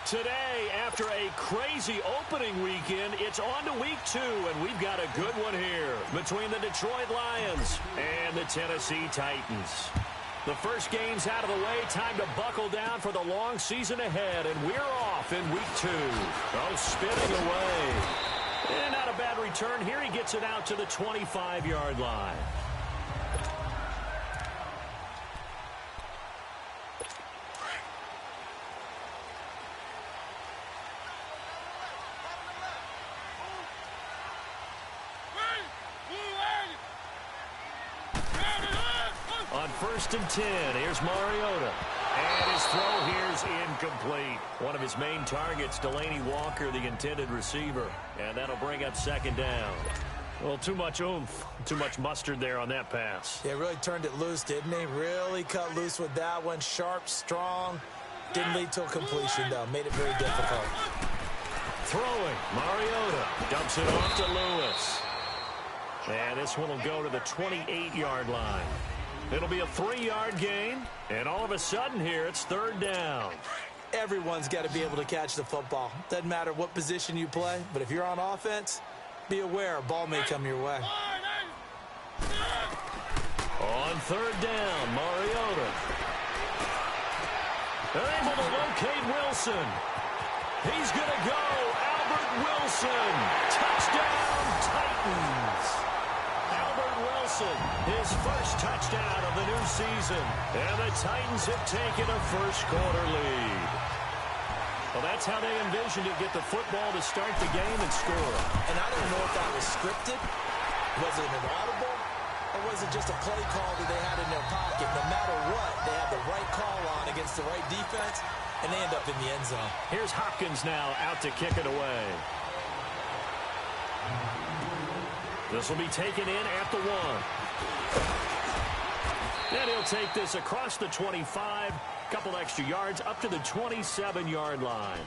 Today, after a crazy opening weekend, it's on to week 2, and we've got a good one here between the Detroit Lions and the Tennessee Titans. The first game's out of the way. Time to buckle down for the long season ahead, and we're off in week 2. Oh, spinning away. And not a bad return here. He gets it out to the 25-yard line. On 1st and 10, here's Mariota. And his throw here's incomplete. One of his main targets, Delaney Walker, the intended receiver. And that'll bring up 2nd down. Well, too much oomph, too much mustard there on that pass. Yeah, really turned it loose, didn't he? Really cut loose with that one. Sharp, strong. Didn't lead to a completion, though. Made it very difficult. Throwing, Mariota dumps it off to Lewis. And this one will go to the 28-yard line. It'll be a 3-yard gain, and all of a sudden here, it's 3rd down. Everyone's got to be able to catch the football. Doesn't matter what position you play, but if you're on offense, be aware a ball may come your way. On 3rd down, Mariota. They're able to locate Wilson. He's going to go. Albert Wilson. Touchdown, Titans. Wilson, his first touchdown of the new season. And the Titans have taken a first-quarter lead. Well, that's how they envisioned it, get the football to start the game and score. And I don't know if that was scripted, was it an audible, or was it just a play call that they had in their pocket? No matter what, they had the right call on against the right defense, and they end up in the end zone. Here's Hopkins now out to kick it away. This will be taken in at the 1. And he'll take this across the 25. Couple extra yards up to the 27-yard line.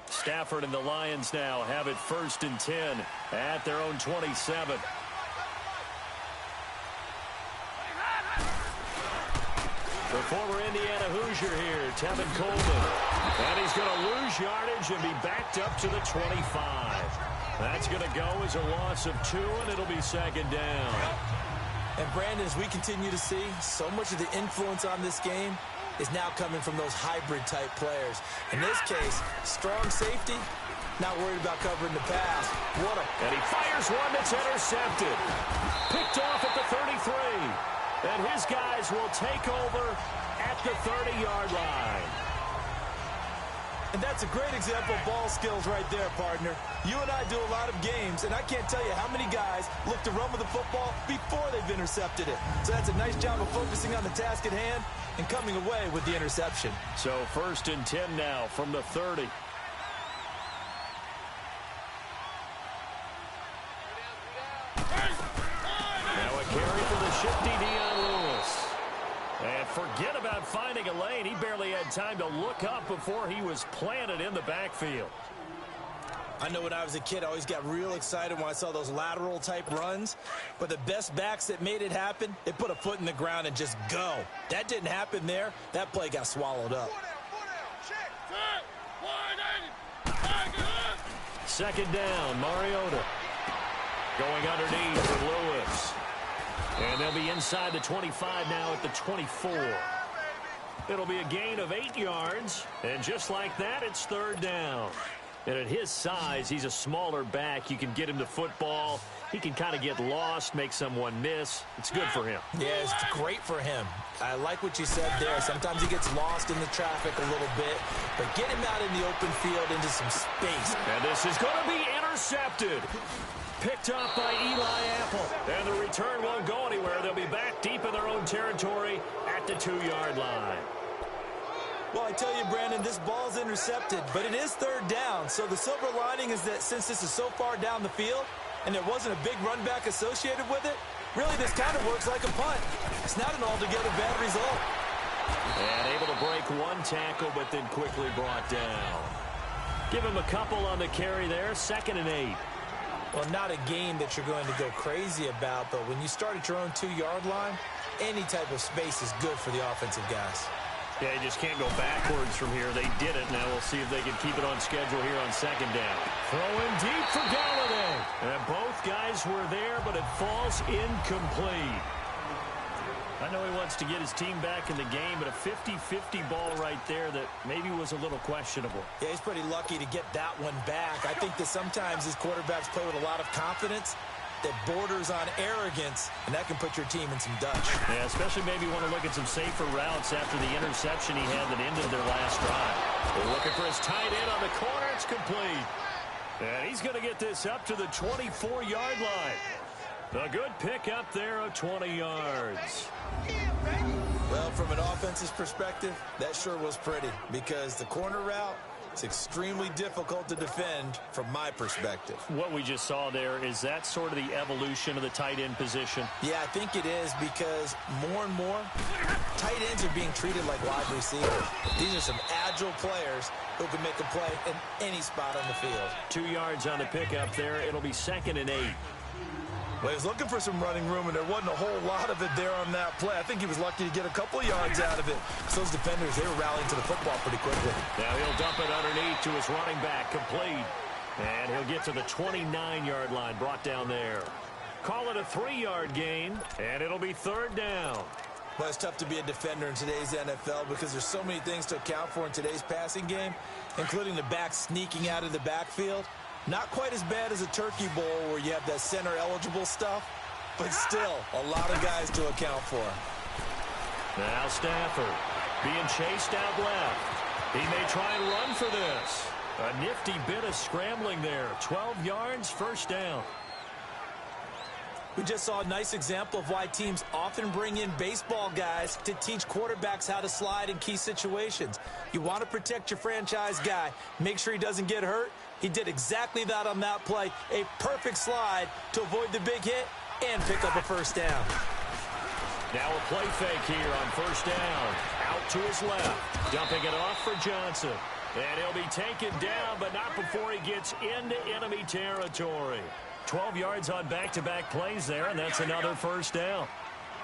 Stafford and the Lions now have it 1st and 10 at their own 27. The former Indiana Hoosier here, Tevin Coleman. And he's going to lose yardage and be backed up to the 25. That's going to go as a loss of 2, and it'll be 2nd down. And, Brandon, as we continue to see, so much of the influence on this game is now coming from those hybrid-type players. In this case, strong safety, not worried about covering the pass. And he fires one that's intercepted. Picked off at the 33. And his guys will take over at the 30-yard line. And that's a great example of ball skills right there, partner. You and I do a lot of games, and I can't tell you how many guys look to run with the football before they've intercepted it. So that's a nice job of focusing on the task at hand and coming away with the interception. So 1st and 10 now from the 30. Now a carry for the shifty Dion Lewis. And forget about finding a lane. He barely had time to look up before he was planted in the backfield. I know when I was a kid, I always got real excited when I saw those lateral-type runs. But the best backs that made it happen, they put a foot in the ground and just go. That didn't happen there. That play got swallowed up. 2nd down, Mariota. Going underneath for Lewis. And they'll be inside the 25 now at the 24. It'll be a gain of 8 yards. And just like that, it's 3rd down. And at his size, he's a smaller back. You can get him the football. He can kind of get lost, make someone miss. It's good for him. Yeah, it's great for him. I like what you said there. Sometimes he gets lost in the traffic a little bit. But get him out in the open field into some space. And this is going to be intercepted. Picked up by Eli Apple. And the return won't go anywhere. They'll be back deep in their own territory at the 2-yard line. Well, I tell you, Brandon, this ball's intercepted, but it is 3rd down. So the silver lining is that since this is so far down the field and there wasn't a big run back associated with it, really this kind of works like a punt. It's not an altogether bad result. And able to break one tackle, but then quickly brought down. Give him a couple on the carry there, 2nd and 8. Well, not a game that you're going to go crazy about, but when you start at your own 2-yard line, any type of space is good for the offensive guys. Yeah, you just can't go backwards from here. They did it. Now we'll see if they can keep it on schedule here on second down. Throwing deep for Galladay. And both guys were there, but it falls incomplete. I know he wants to get his team back in the game, but a 50-50 ball right there that maybe was a little questionable. Yeah, he's pretty lucky to get that one back. I think that sometimes his quarterbacks play with a lot of confidence that borders on arrogance, and that can put your team in some dutch. Yeah, especially maybe want to look at some safer routes after the interception he had that ended their last drive. They're looking for his tight end on the corner. It's complete. And he's going to get this up to the 24-yard line. A good pick up there of 20 yards. Well, from an offense's perspective, that sure was pretty because the corner route, it's extremely difficult to defend from my perspective. What we just saw there, is that sort of the evolution of the tight end position? Yeah, I think it is because more and more, tight ends are being treated like wide receivers. These are some agile players who can make a play in any spot on the field. 2 yards on the pickup there. It'll be 2nd and 8. Well, he was looking for some running room, and there wasn't a whole lot of it there on that play. I think he was lucky to get a couple of yards out of it. So those defenders, they were rallying to the football pretty quickly. Now he'll dump it underneath to his running back, complete. And he'll get to the 29-yard line, brought down there. Call it a 3-yard gain, and it'll be 3rd down. Well, it's tough to be a defender in today's NFL because there's so many things to account for in today's passing game, including the back sneaking out of the backfield. Not quite as bad as a turkey bowl where you have that center-eligible stuff, but still a lot of guys to account for. Now Stafford being chased out left. He may try and run for this. A nifty bit of scrambling there. 12 yards, 1st down. We just saw a nice example of why teams often bring in baseball guys to teach quarterbacks how to slide in key situations. You want to protect your franchise guy. Make sure he doesn't get hurt. He did exactly that on that play. A perfect slide to avoid the big hit and pick up a 1st down. Now a play fake here on 1st down. Out to his left. Dumping it off for Johnson. And he'll be taken down, but not before he gets into enemy territory. 12 yards on back-to-back plays there, and that's another 1st down.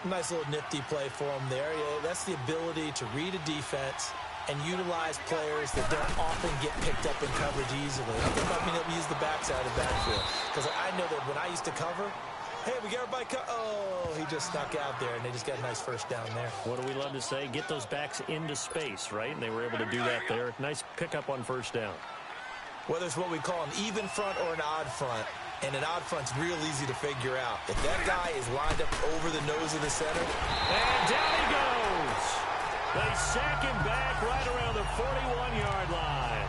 Nice little nifty play for him there. Yeah, that's the ability to read a defense and utilize players that don't often get picked up in coverage easily. I think about being able to use the backside of the backfield. Because I know that when I used to cover, hey, we got everybody oh, he just snuck out there, and they just got a nice 1st down there. What do we love to say? Get those backs into space, right? And they were able to do that there. Nice pickup on 1st down. Whether it's what we call an even front or an odd front, and an odd front's real easy to figure out. If that guy is lined up over the nose of the center. And down he goes. They sack him back right around the 41-yard line.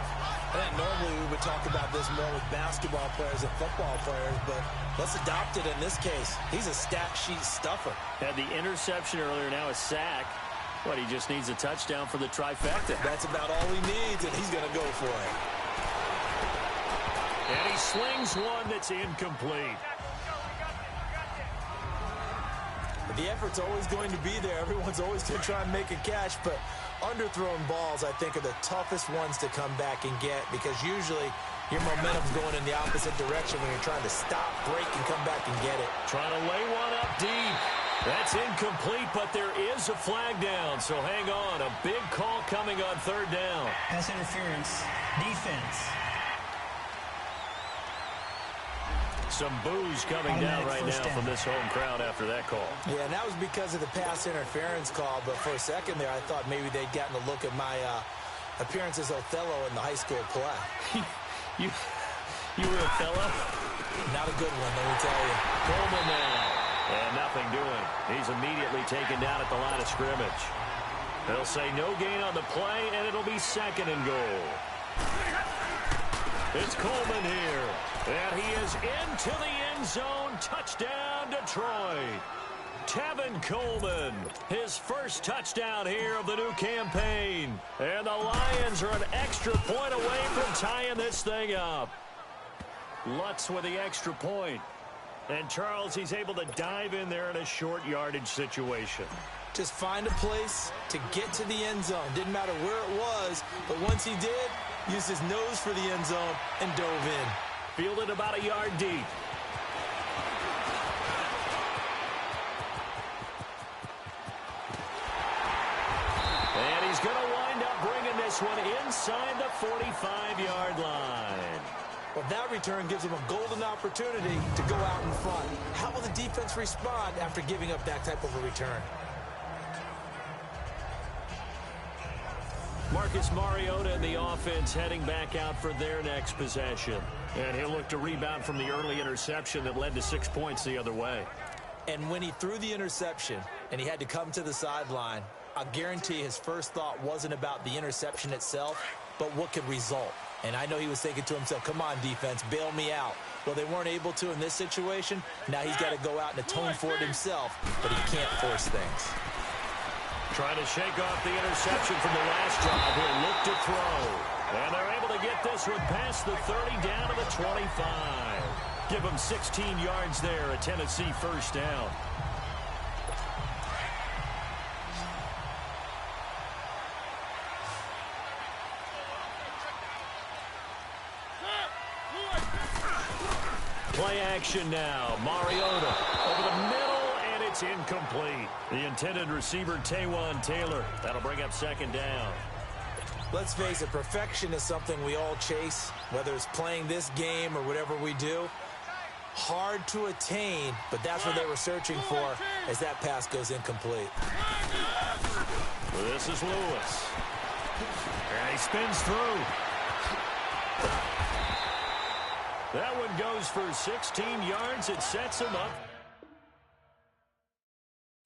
I think normally we would talk about this more with basketball players and football players, but let's adopt it in this case. He's a stat sheet stuffer. Had the interception earlier, now a sack. What, he just needs a touchdown for the trifecta. That's about all he needs, and he's going to go for it. And he slings one that's incomplete. The effort's always going to be there. Everyone's always going to try and make a catch, but underthrown balls, I think, are the toughest ones to come back and get because usually your momentum's going in the opposite direction when you're trying to stop, break, and come back and get it. Trying to lay one up deep. That's incomplete, but there is a flag down, so hang on. A big call coming on 3rd down. Pass interference. Defense. Some boos coming down right now from this home crowd after that call. Yeah, and that was because of the pass interference call, but for a second there, I thought maybe they'd gotten a look at my appearance as Othello in the high school play. You were Othello? Not a good one, let me tell you. Coleman now. And nothing doing. He's immediately taken down at the line of scrimmage. They'll say no gain on the play, and it'll be 2nd and goal. It's Coleman here. And he is into the end zone. Touchdown, Detroit. Tevin Coleman, his 1st touchdown here of the new campaign. And the Lions are an extra point away from tying this thing up. Lutz with the extra point. And Charles, he's able to dive in there in a short yardage situation. Just find a place to get to the end zone. Didn't matter where it was, but once he did, used his nose for the end zone and dove in. Fielded about a yard deep. He's going to wind up bringing this one inside the 45-yard line. Well, that return gives him a golden opportunity to go out in front. How will the defense respond after giving up that type of a return? Marcus Mariota and the offense heading back out for their next possession. And he'll look to rebound from the early interception that led to 6 points the other way. And when he threw the interception and he had to come to the sideline, I guarantee his first thought wasn't about the interception itself, but what could result. And I know he was thinking to himself, come on, defense, bail me out. Well, they weren't able to in this situation. Now he's got to go out and atone for it himself, but he can't force things. Trying to shake off the interception from the last drive. He'll look to throw. And they're able to get this one past the 30 down to the 25. Give them 16 yards there, a Tennessee first down. Play action now. Mariota over the middle, and it's incomplete. The intended receiver, Taywan Taylor. That'll bring up second down. Let's face it, perfection is something we all chase, whether it's playing this game or whatever we do. Hard to attain, but that's what they were searching for as that pass goes incomplete. This is Lewis. And he spins through. That one goes for 16 yards. It sets him up.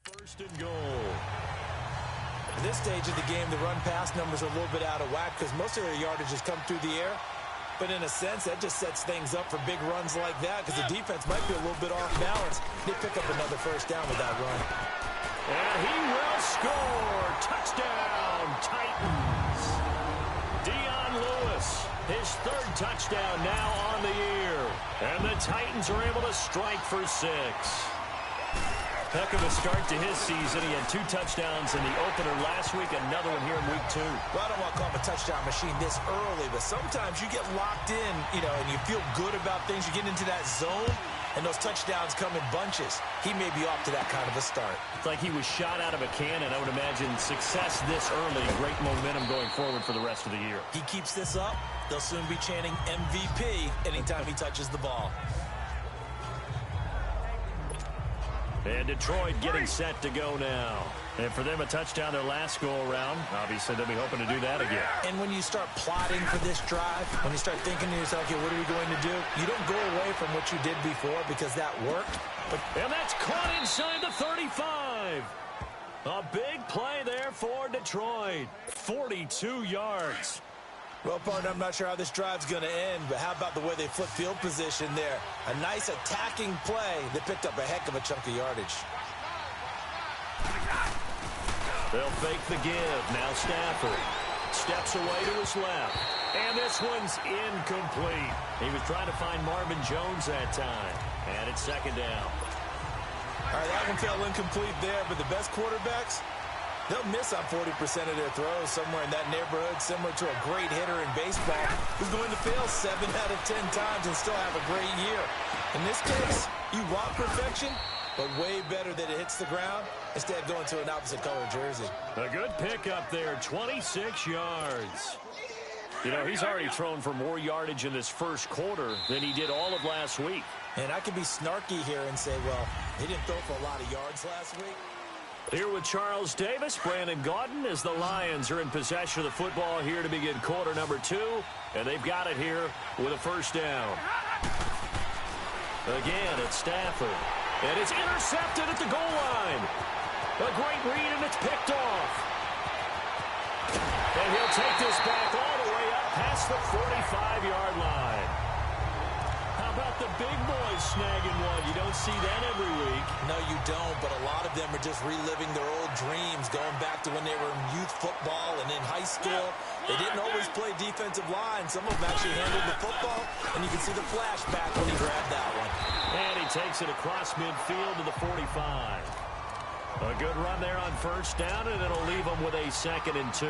First and goal. At this stage of the game, the run-pass numbers are a little bit out of whack because most of their yardage has come through the air. But in a sense, that just sets things up for big runs like that because the defense might be a little bit off balance. They pick up another first down with that run. And he will score. Touchdown, Titans. Dion Lewis, his third touchdown now on the year. And the Titans are able to strike for 6. Heck of a start to his season. He had 2 touchdowns in the opener last week, another one here in week 2. Well, I don't want to call him a touchdown machine this early, but sometimes you get locked in, and you feel good about things. You get into that zone, and those touchdowns come in bunches. He may be off to that kind of a start. It's like he was shot out of a cannon. I would imagine success this early, great momentum going forward for the rest of the year. He keeps this up, they'll soon be chanting MVP anytime he touches the ball. And Detroit getting set to go now. And for them, a touchdown their last go-around. Obviously, they'll be hoping to do that again. And when you start plotting for this drive, when you start thinking to yourself, okay, what are we going to do? You don't go away from what you did before because that worked. And that's caught inside the 35. A big play there for Detroit. 42 yards. Well, partner, I'm not sure how this drive's going to end, but how about the way they flip field position there? A nice attacking play that picked up a heck of a chunk of yardage. They'll fake the give. Now Stafford steps away to his left. And this one's incomplete. He was trying to find Marvin Jones that time. And it's second down. All right, that one fell incomplete there, but the best quarterbacks, they'll miss on 40% of their throws somewhere in that neighborhood, similar to a great hitter in baseball who's going to fail 7 out of 10 times and still have a great year. In this case, you want perfection, but way better that it hits the ground instead of going to an opposite color jersey. A good pickup there, 26 yards. He's already thrown for more yardage in this first quarter than he did all of last week. And I could be snarky here and say, well, he didn't throw for a lot of yards last week. Here with Charles Davis, Brandon Gaudin, as the Lions are in possession of the football here to begin quarter number 2. And they've got it here with a first down. Again, it's Stafford. And it's intercepted at the goal line. A great read, and it's picked off. And he'll take this back all the way up past the 45-yard line. How about the big boys snagging one? You don't see that every week. No, you don't, but a lot of them are just reliving their old dreams, going back to when they were in youth football and in high school. They didn't always play defensive line. Some of them actually handled the football, and you can see the flashback when he grabbed that one. And he takes it across midfield to the 45. A good run there on first down, and it'll leave them with a 2nd and 2.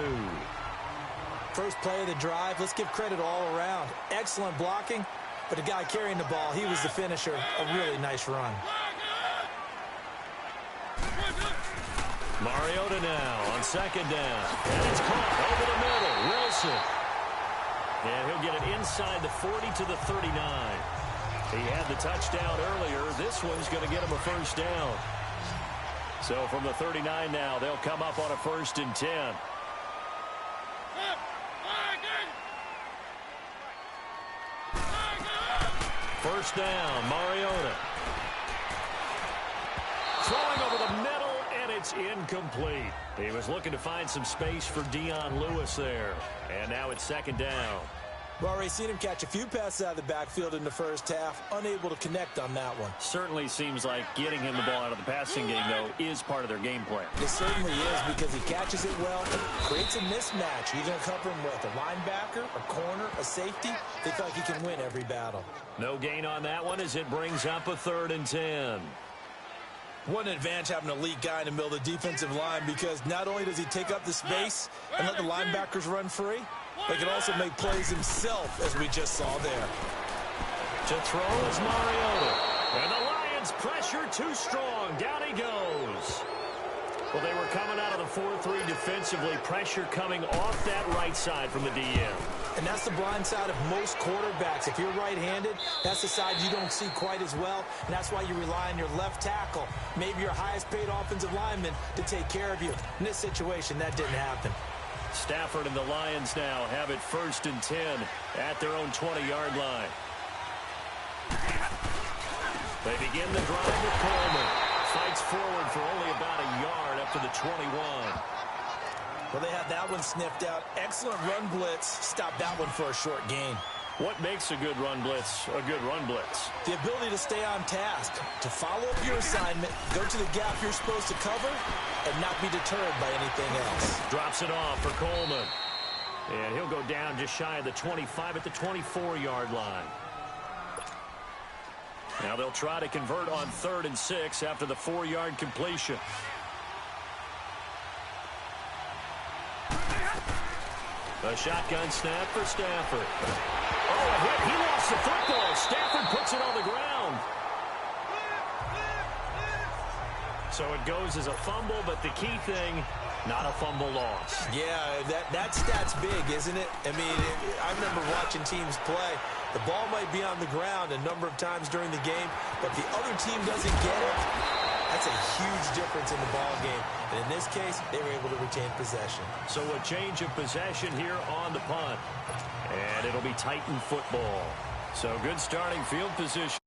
First play of the drive, let's give credit all around. Excellent blocking. But the guy carrying the ball, he was the finisher. A really nice run. Mariota now on second down. And it's caught over the middle. Wilson. And he'll get it inside the 40 to the 39. He had the touchdown earlier. This one's going to get him a first down. So from the 39 now, they'll come up on a 1st and 10. First down, Mariota. Throwing over the middle, and it's incomplete. He was looking to find some space for Dion Lewis there. And now it's 2nd down. Well, already seen him catch a few passes out of the backfield in the first half. Unable to connect on that one. Certainly seems like getting him the ball out of the passing game, though, is part of their game plan. It certainly is, because he catches it well, creates a mismatch. You're going to cover him with a linebacker, a corner, a safety. They feel like he can win every battle. No gain on that one as it brings up a 3rd and 10. What an advantage having an elite guy in the middle of the defensive line, because not only does he take up the space and let the linebackers run free, but he can also make plays himself, as we just saw there. To throw is Mariota. And the Lions pressure too strong. Down he goes. Well, they were coming out of the 4-3 defensively. Pressure coming off that right side from the DM. And that's the blind side of most quarterbacks. If you're right-handed, that's the side you don't see quite as well. And that's why you rely on your left tackle, maybe your highest-paid offensive lineman, to take care of you. In this situation, that didn't happen. Stafford and the Lions now have it 1st and 10 at their own 20-yard line. They begin the drive with Coleman. Fights forward for only about a yard up to the 21. Well, they had that one sniffed out. Excellent run blitz. Stopped that one for a short gain. What makes a good run blitz a good run blitz? The ability to stay on task, to follow up your assignment, go to the gap you're supposed to cover, and not be deterred by anything else. Drops it off for Coleman. And he'll go down just shy of the 25 at the 24-yard line. Now they'll try to convert on 3rd and 6 after the 4-yard completion. A shotgun snap for Stafford. Oh, a hit. He lost the football. Stafford puts it on the ground. So it goes as a fumble, but the key thing, not a fumble loss. Yeah, that stat's big, isn't it? I mean, I remember watching teams play. The ball might be on the ground a number of times during the game, but the other team doesn't get it. That's a huge difference in the ball game. And in this case, they were able to retain possession. So a change of possession here on the punt. And it'll be Titan football. So good starting field position.